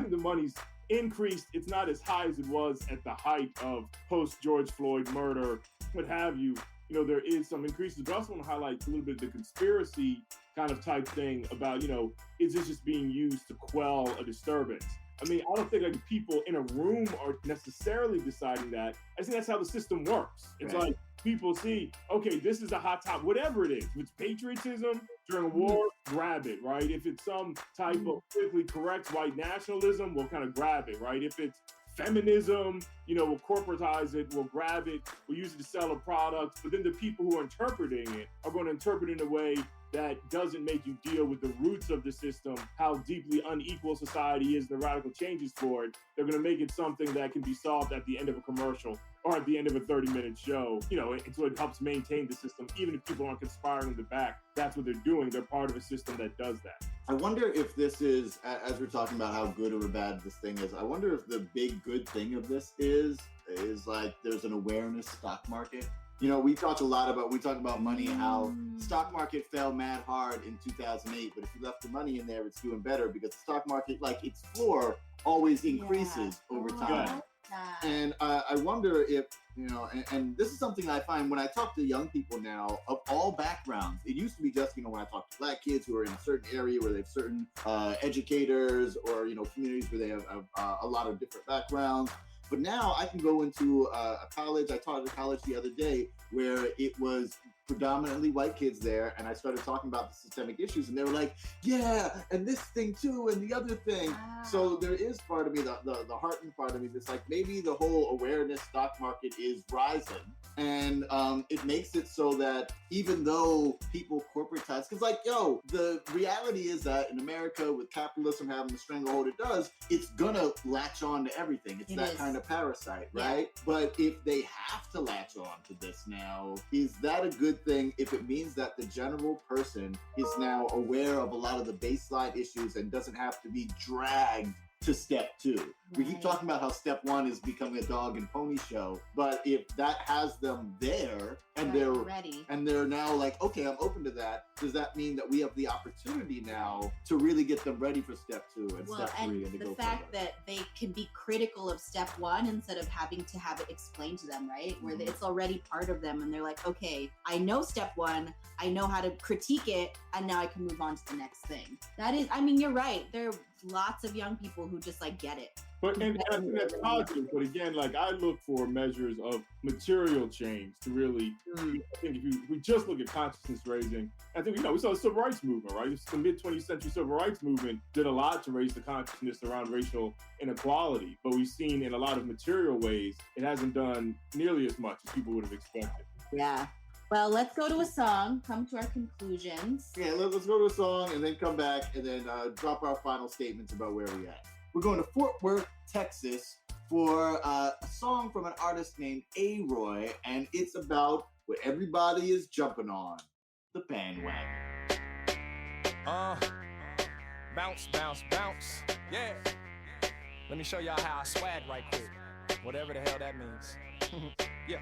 the money's increased. It's not as high as it was at the height of post George Floyd murder, what have you. You know, there is some increases, but I also want to highlight a little bit of the conspiracy kind of type thing about, you know, is this just being used to quell a disturbance? I mean, I don't think like people in a room are necessarily deciding that. I think that's how the system works. It's Right. like people see, okay, this is a hot topic, whatever it is. If it's patriotism during a war, grab it, right? If it's some type of politically correct white nationalism, we'll kind of grab it, right? If it's feminism, you know, we'll corporatize it, we'll grab it, we'll use it to sell a product. But then the people who are interpreting it are going to interpret it in a way that doesn't make you deal with the roots of the system, how deeply unequal society is, the radical changes for it. They're going to make it something that can be solved at the end of a commercial or at the end of a 30-minute show. You know, so it helps maintain the system. Even if people aren't conspiring in the back, that's what they're doing. They're part of a system that does that. I wonder if this is, as we're talking about how good or bad this thing is, I wonder if the big good thing of this is like there's an awareness stock market. You know, we talk about money and how stock market fell mad hard in 2008, but if you left the money in there, it's doing better because the stock market, like its floor always increases over time. And I wonder if, you know, and this is something I find when I talk to young people now of all backgrounds. It used to be just, you know, when I talk to Black kids who are in a certain area where they have certain educators or, you know, communities where they have a lot of different backgrounds. But now I can go into a college. I taught at a college the other day where it was predominantly white kids there, and I started talking about the systemic issues, and they were like, yeah, and this thing too, and the other thing. Wow. So there is part of me, the heartened part of me, that's like, maybe the whole awareness stock market is rising, and it makes it so that even though people corporatize, because like, yo, the reality is that in America, with capitalism having the stranglehold it does, it's gonna latch on to everything. It's that kind of parasite, right? But if they have to latch on to this now, is that a good thing if it means that the general person is now aware of a lot of the baseline issues and doesn't have to be dragged to step two? We keep talking about how step one is becoming a dog and pony show, but if that has them there and they're ready and they're now like, okay, I'm open to that, does that mean that we have the opportunity now to really get them ready for step two and step three and to go the fact further? that they can be critical of step one instead of having to have it explained to them, right? Where it's already part of them and they're like, okay, I know step one, I know how to critique it, and now I can move on to the next thing. That is, I mean, you're right. There are lots of young people who just like get it. But and I think that's positive. But again, like I look for measures of material change to really. I think if we just look at consciousness raising, I think we saw the civil rights movement, right? The mid 20th century civil rights movement did a lot to raise the consciousness around racial inequality. But we've seen in a lot of material ways, it hasn't done nearly as much as people would have expected. Yeah. Well, let's go to a song, come to our conclusions. Yeah, let's go to a song and then come back and then drop our final statements about where we're at. We're going to Fort Worth, Texas for a song from an artist named A-Roy, and it's about what everybody is jumping on, the bandwagon. Bounce, bounce, bounce. Yeah. Let me show y'all how I swag right quick. Whatever the hell that means. Yeah.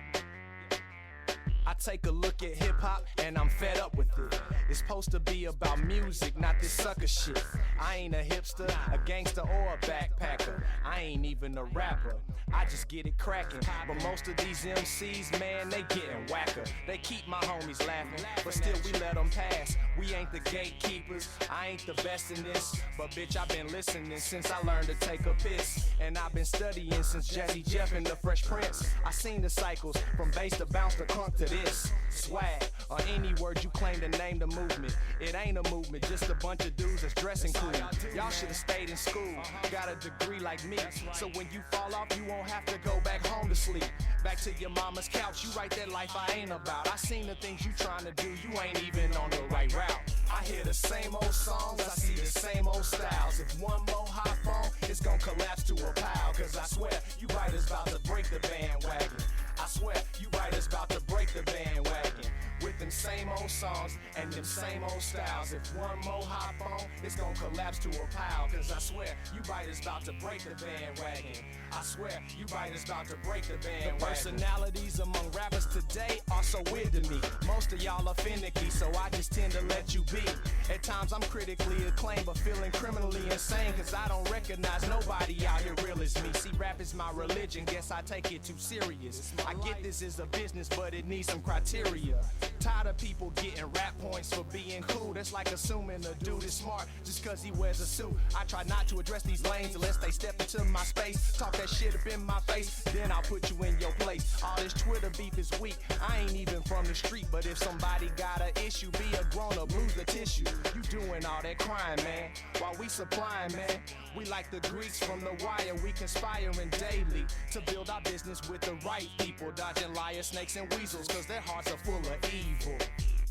I take a look at hip-hop and I'm fed up with it. It's supposed to be about music, not this sucker shit. I ain't a hipster, a gangster, or a backpacker. I ain't even a rapper, I just get it cracking. But most of these MCs, man, they getting whacker. They keep my homies laughing, but still we let them pass. We ain't the gatekeepers, I ain't the best in this. But bitch, I've been listening since I learned to take a piss. And I've been studying since Jazzy Jeff and the Fresh Prince. I seen the cycles, from bass to bounce to crunk to this. Swag, or any word you claim to name the movement. It ain't a movement, just a bunch of dudes that's dressing cool. Y'all should've stayed in school, got a degree like me. So when you fall off, you won't have to go back home to sleep. Back to your mama's couch, you write that life I ain't about. I seen the things you trying to do, you ain't even on the right route. I hear the same old songs, I see the same old styles. If one more hop on, it's gonna collapse to a pile. Cause I swear, you writers about to break the bandwagon. I swear, you writers about to break the bandwagon. With them same old songs and them same old styles. If one more hop on, it's gonna collapse to a pile. Cause I swear, you writers about to break the bandwagon. I swear, you writers about to break the bandwagon. The personalities among rappers today are so weird to me. Most of y'all are finicky, so I just tend to let you be. At times I'm critically acclaimed, but feeling criminally insane. Cause I don't recognize nobody out here real as me. See, rap is my religion, guess I take it too serious. I get this is a business, but it needs some criteria. Tired of people getting rap points for being cool. That's like assuming a dude is smart just cause he wears a suit. I try not to address these lanes unless they step into my space. Talk that shit up in my face, then I'll put you in your place. All this Twitter beef is weak, I ain't even from the street. But if somebody got an issue, be a grown-up, lose the tissue. You doing all that crying, man, while we supplying, man. We like the Greeks from The Wire, we conspiring daily to build our business with the right people. Dodging liars, snakes, and weasels, cause their hearts are full of evil.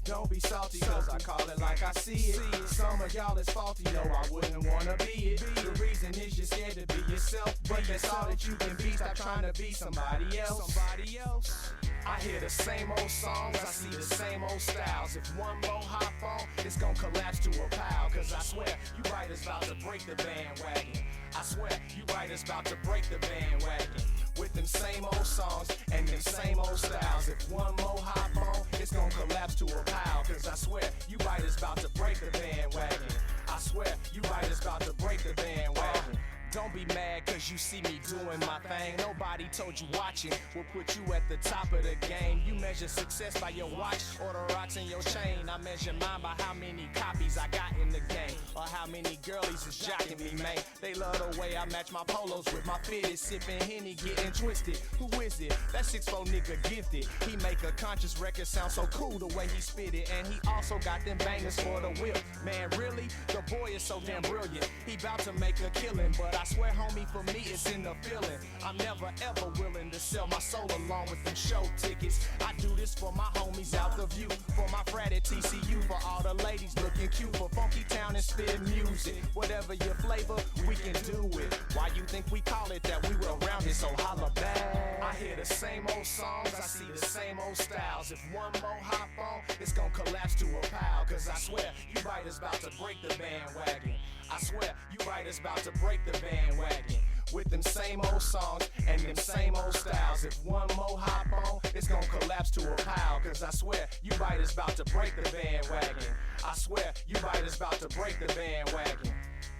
Don't be salty, cause I call it like I see it. Some of y'all is faulty, no, I wouldn't wanna be it. The reason is you're scared to be yourself, but that's all that you can be. Stop trying to be somebody else. I hear the same old songs, I see the same old styles. If one more hop on, it's gonna collapse to a pile. Cause I swear, you writers about to break the bandwagon. I swear, you writers about to break the bandwagon. With them same old songs and them same old styles. If one more hop on, it's gonna collapse to a pile. Cause I swear, you writers about to break the bandwagon. I swear, you writers about to break the bandwagon. Don't be mad cause cause you see me doing my thing. Nobody told you watching will put you at the top of the game. You measure success by your watch or the rocks in your chain. I measure mine by how many copies I got in the game, or how many girlies is jocking me, man. They love the way I match my polos with my fitted, sipping Henny, getting twisted. Who is it? That 6'4" nigga gifted. He make a conscious record sound so cool the way he spit it, and he also got them bangers for the whip. Man, really? The boy is so damn brilliant. He bout to make a killing, but I swear, homie, for me it's in the feeling. I'm never ever willing to sell my soul along with them show tickets. I do this for my homies out the view, for my frat at TCU, for all the ladies looking cute, for Funky Town and spit music. Whatever your flavor, we can do it. Why you think we call it that? We were around it, so holla back. I hear the same old songs, I see the same old styles. If one more hop on, it's gonna collapse to a pile. Cause I swear, you writers about to break the bandwagon. I swear, you writers about to break the bandwagon. With them same old songs and them same old styles. If one more hop on, it's gonna collapse to a pile. Cause I swear, you writers about to break the bandwagon. I swear, you writers about to break the bandwagon.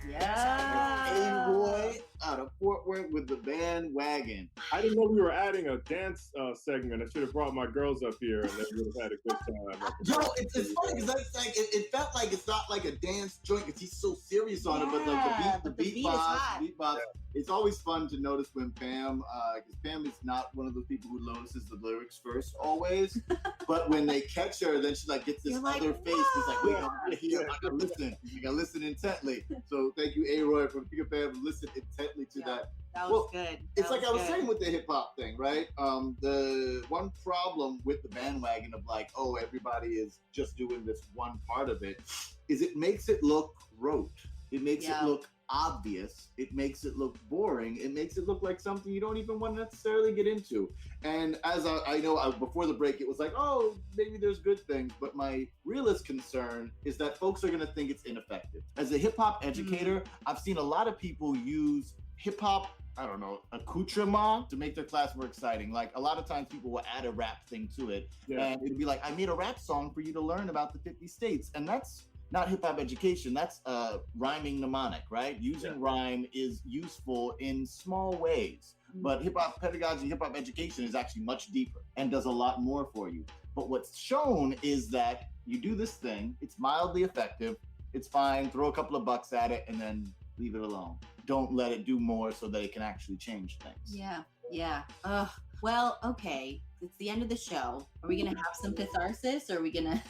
Yeah. A-Roy out of Fort Worth with the bandwagon. I didn't know we were adding a dance segment. I should have brought my girls up here and they would have had a good time. Yo, it's funny because that's like it felt like it's not like a dance joint because he's so serious on it, but like the beat box. It's always fun to notice when Pam, because Pam is not one of those people who notices the lyrics first always, but when they catch her, then she like gets this other face. It's like, wait, I gotta listen. You gotta listen intently. So thank you, A-Roy, for picking Pam to listen intently to that. That was good. It's like I was saying with the hip hop thing, right? The one problem with the bandwagon of like, oh, everybody is just doing this one part of it, is it makes it look rote. It makes it look obvious. It makes it look boring. It makes it look like something you don't even want to necessarily get into. And as I know, before the break, it was like, oh, maybe there's good things. But my realist concern is that folks are going to think it's ineffective. As a hip hop educator, I've seen a lot of people use hip hop, I don't know, accoutrement to make their class more exciting. Like a lot of times people will add a rap thing to it. And it'd be like, I made a rap song for you to learn about the 50 states. And that's not hip hop education. That's rhyming mnemonic, right? Using rhyme is useful in small ways. But hip hop pedagogy, hip hop education is actually much deeper and does a lot more for you. But what's shown is that you do this thing, it's mildly effective, it's fine, throw a couple of bucks at it and then leave it alone. Don't let it do more so that it can actually change things. Yeah. Well, okay. It's the end of the show. Are we gonna have some catharsis, or are we gonna?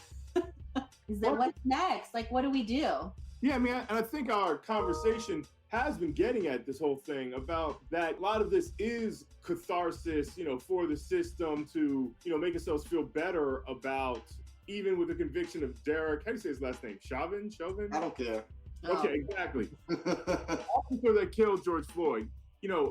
Is that what's next? Like, what do we do? Yeah, I mean, and I think our conversation has been getting at this whole thing about that a lot of this is catharsis, for the system to, make ourselves feel better about, even with the conviction of Derek, how do you say his last name? Chauvin? I don't care. Okay, exactly. Officer that killed George Floyd,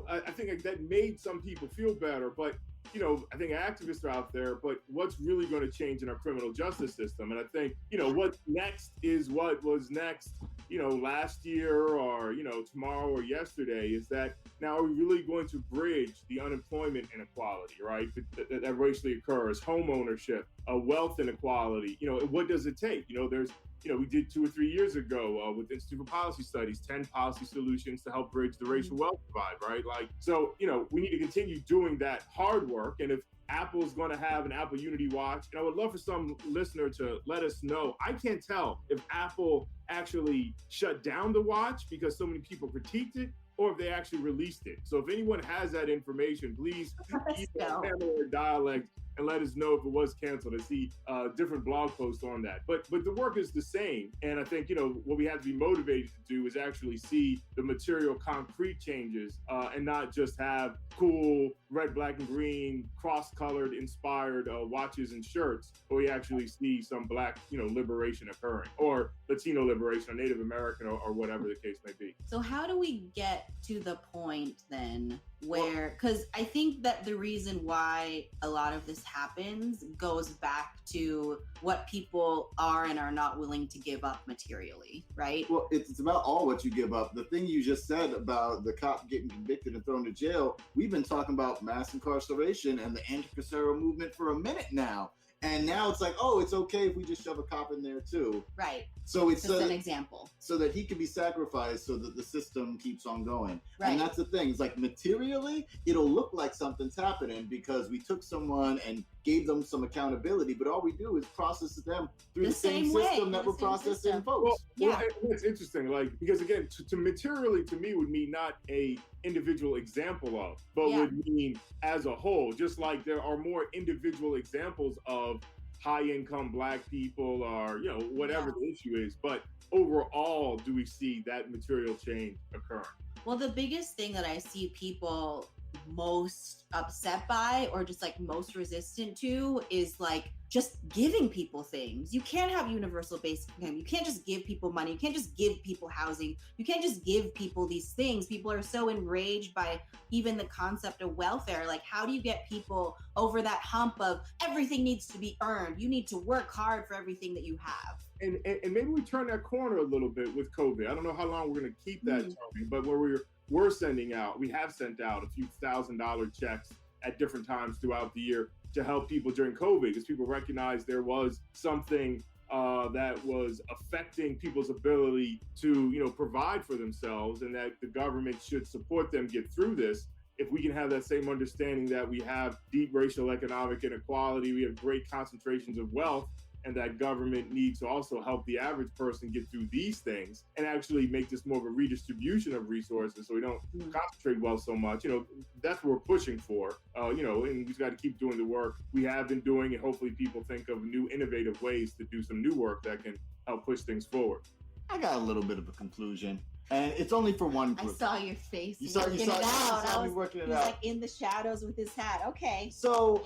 I think that made some people feel better, but I think activists are out there, but what's really going to change in our criminal justice system? And I think, what's next is what was next, last year or, tomorrow or yesterday, is that now we're really going to bridge the unemployment inequality, right? That racially occurs, home ownership, wealth inequality. What does it take? There's, we did 2 or 3 years ago with the Institute for Policy Studies, 10 policy solutions to help bridge the racial wealth divide, right? Like, so, we need to continue doing that hard work. And if Apple's going to have an Apple Unity Watch, and I would love for some listener to let us know. I can't tell if Apple actually shut down the watch because so many people critiqued it, or if they actually released it. So if anyone has that information, please email or dialect and let us know if it was canceled. I see different blog posts on that. But the work is the same. And I think, what we have to be motivated to do is actually see the material concrete changes and not just have cool red, black, and green, cross-colored, inspired watches and shirts, but we actually see some Black, liberation occurring, or Latino liberation, or Native American, or whatever the case may be. So how do we get to the point then where, because I think that the reason why a lot of this happens goes back to what people are and are not willing to give up materially, right? Well, it's about all what you give up. The thing you just said about the cop getting convicted and thrown to jail, we've been talking about mass incarceration and the anti-carceral movement for a minute now. And now it's like, oh, it's okay if we just shove a cop in there too. Right. So it's Just an example. so that he can be sacrificed so that the system keeps on going. Right. And that's the thing. It's like materially, it'll look like something's happening because we took someone and gave them some accountability, but all we do is process them through the same system that we're processing folks. Well, it's interesting, like, because again, to materially to me would mean not a individual example of, but would mean as a whole, just like there are more individual examples of high income Black people or, you know, whatever the issue is. But overall, do we see that material change occurring? Well, the biggest thing that I see people most upset by or just like most resistant to is like just giving people things. You can't have universal basic income. You can't just give people money. You can't just give people housing. You can't just give people these things. People are so enraged by even the concept of welfare. Like, how do you get people over that hump of everything needs to be earned? You need to work hard for everything that you have. And maybe we turn that corner a little bit with COVID. I don't know how long we're going to keep that turning, but where we're sending out, we have sent out a few $1,000 checks at different times throughout the year to help people during COVID, because people recognized there was something that was affecting people's ability to, you know, provide for themselves, and that the government should support them get through this. If we can have that same understanding that we have deep racial economic inequality, we have great concentrations of wealth, and that government needs to also help the average person get through these things and actually make this more of a redistribution of resources so we don't concentrate wealth so much. You know, that's what we're pushing for, you know, and we've got to keep doing the work we have been doing, and hopefully people think of new innovative ways to do some new work that can help push things forward. I got a little bit of a conclusion, and it's only for one group. I saw your face. You saw me working it out. He's like in the shadows with his hat. Okay. So,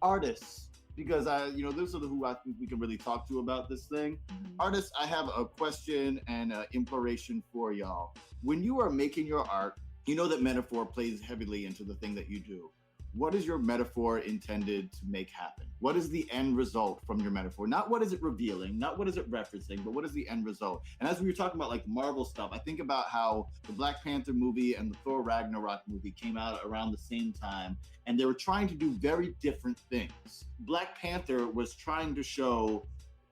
artists, because those are who I think we can really talk to about this thing. Artists, I have a question and an imploration for y'all. When you are making your art, you know that metaphor plays heavily into the thing that you do. What is your metaphor intended to make happen? What is the end result from your metaphor? Not what is it revealing, not what is it referencing, but what is the end result? And as we were talking about like Marvel stuff, I think about how the Black Panther movie and the Thor Ragnarok movie came out around the same time, and they were trying to do very different things. Black Panther was trying to show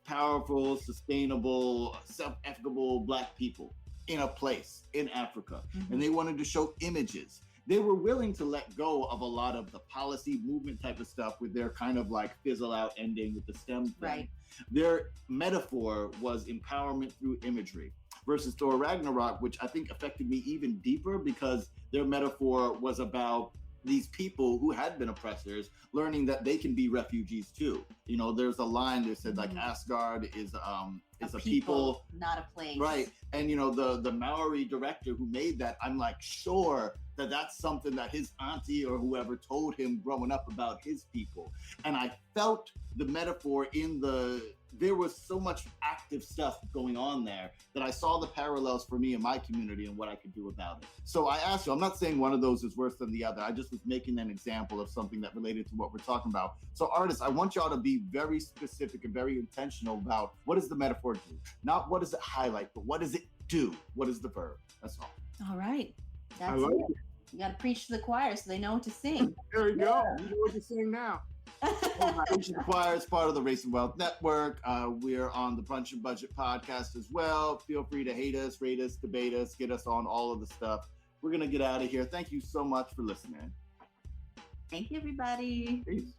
powerful, sustainable, self-efficable Black people in a place in Africa, and they wanted to show images. They were willing to let go of a lot of the policy movement type of stuff with their kind of like fizzle out ending with the STEM thing. Right. Their metaphor was empowerment through imagery versus Thor Ragnarok, which I think affected me even deeper because their metaphor was about these people who had been oppressors learning that they can be refugees too. You know, there's a line that said like Asgard is a people, not a place. Right. And you know, the Maori director who made that, I'm like sure that that's something that his auntie or whoever told him growing up about his people. And I felt the metaphor there was so much active stuff going on there that I saw the parallels for me in my community and what I could do about it. So I asked you, I'm not saying one of those is worse than the other. I just was making an example of something that related to what we're talking about. So artists, I want y'all to be very specific and very intentional about what does the metaphor do? Not what does it highlight, but what does it do? What is the verb? That's all. All right. I like it. You got to preach to the choir so they know what to sing. There you go. You know what to sing now. Preach to the Choir is part of the Race and Wealth Network. We're on the Brunch and Budget podcast as well. Feel free to hate us, rate us, debate us, get us on all of the stuff. We're going to get out of here. Thank you so much for listening. Thank you, everybody. Peace.